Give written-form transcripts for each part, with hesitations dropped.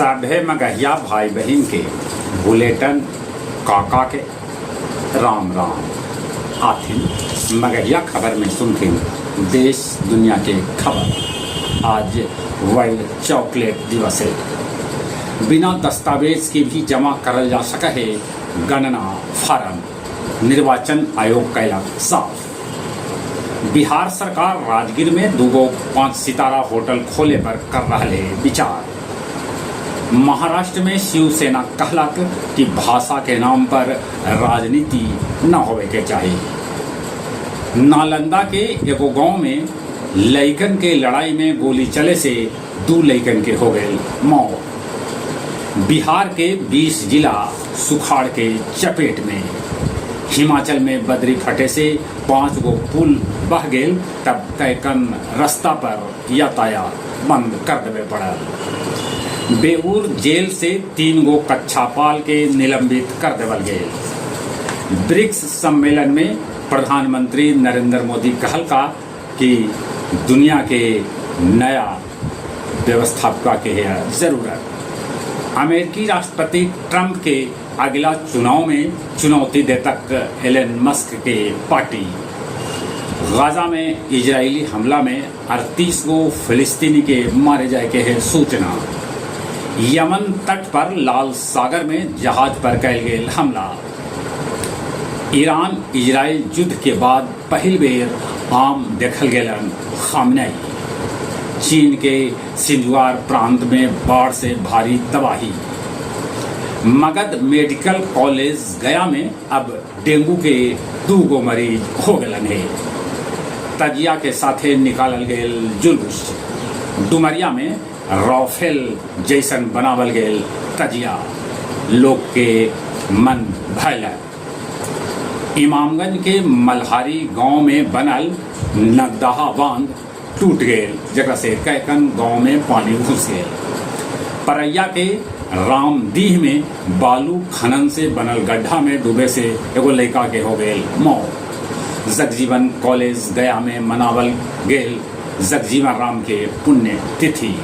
सभे मगहिया भाई बहन के बुलेटिन काका के राम राम आथिन मगहिया खबर में सुनथिन देश दुनिया के खबर। आज वर्ल्ड चॉकलेट दिवस है। बिना दस्तावेज के भी जमा करल जा सके है गणना फार्म। निर्वाचन आयोग कैलक साफ। बिहार सरकार राजगीर में दूगो 5 सितारा होटल खोले पर कर रहे विचार। महाराष्ट्र में शिवसेना कहलक कि भाषा के नाम पर राजनीति न होवे के चाहिए। नालंदा के एगो गांव में लइकन के लड़ाई में गोली चले से 2 लइकन के हो गए मौत। बिहार के 20 जिला सुखाड़ के चपेट में। हिमाचल में बदरी फटे से 5 गो पुल बह गए, तब कैकन रास्ता पर यातायात बंद कर देवे पड़ल। बेऊर जेल से 3 गो कक्षापाल के निलंबित कर देवल गए। ब्रिक्स सम्मेलन में प्रधानमंत्री नरेंद्र मोदी कहलका कि दुनिया के नया व्यवस्थापक के है जरूरत। अमेरिकी राष्ट्रपति ट्रंप के अगला चुनाव में चुनौती दे तक एलन मस्क के पार्टी। गाजा में इजरायली हमला में 38 गो फिलिस्तीनी के मारे जाए के है सूचना। यमन तट पर लाल सागर में जहाज पर कैल गेल हमला। ईरान इजराइल युद्ध के बाद पहल बेर आम देखल गेलन खामनेई। चीन के सिंधुआर प्रांत में बाढ़ से भारी तबाही। मगध मेडिकल कॉलेज गया में अब डेंगू के 2 गो मरीज हो गलन है। तजिया के साथे निकालल गेल जुलूस। डुमरिया में राफेल जैसन बनावल गेल तजिया। लोग के मन भयल। इमामगंज के मल्हारी गांव में बनल नगदहा बांध टूट गए, जगह से कैकन गांव में पानी घुस गए। परैया के रामदीह में बालू खनन से बनल गड्ढा में डूबे से एगो लड़का के हो गए मौत। जगजीवन कॉलेज गया में मनावल गेल जगजीवन राम के पुण्य तिथि।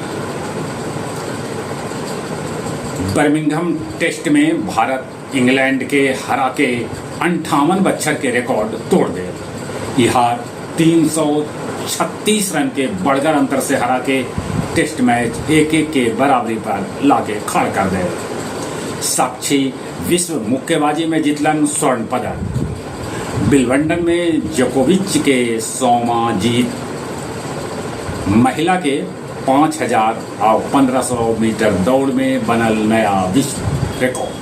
बर्मिंघम टेस्ट में भारत इंग्लैंड के हरा के 58 बच्चर के रिकॉर्ड तोड़ दे। बिहार 336 रन के बढ़कर अंतर से हरा के टेस्ट मैच 1-1 के बराबरी पर लाके खड़ कर दे। साक्षी विश्व मुक्केबाजी में जीतलन स्वर्ण पदक। विंबलडन में जोकोविच के 100वां जीत। महिला के 5000 और 1500 मीटर दौड़ में बनल नया विश्व रिकॉर्ड।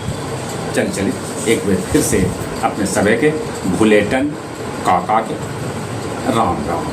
चलिए एक बार फिर से अपने सभी के बुलेटिन काका के राम राम।